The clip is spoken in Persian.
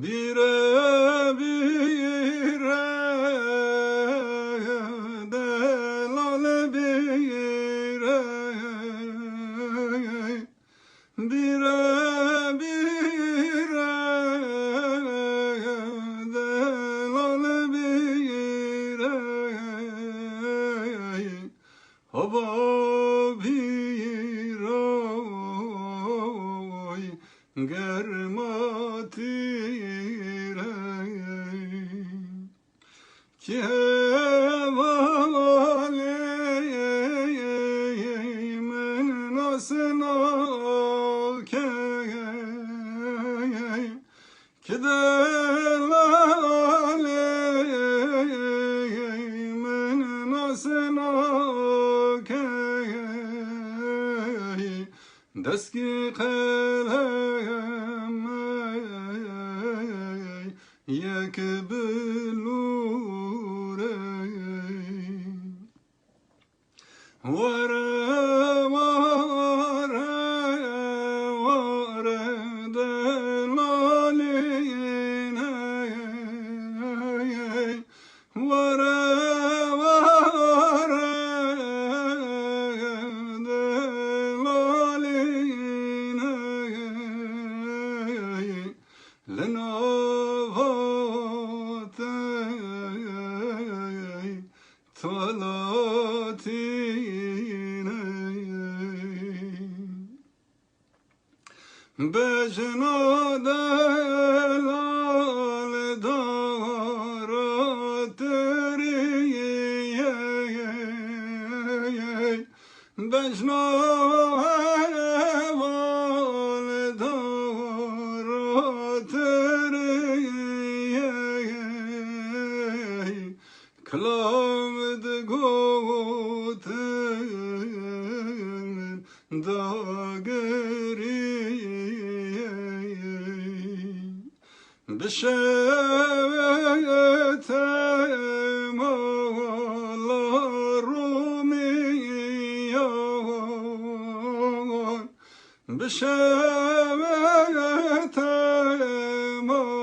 Bire bire delale bire bire bire delale bire hava biroy germatire ki hevale men nasna ke delale men nasna ke destki قلم یک بلوره وره وره وره دلالینه وره بجنا دلال دارت ریه بجنا هوال دارت ریه کلام دگوتن داگری بشوت مولا رومیان بشوت مولا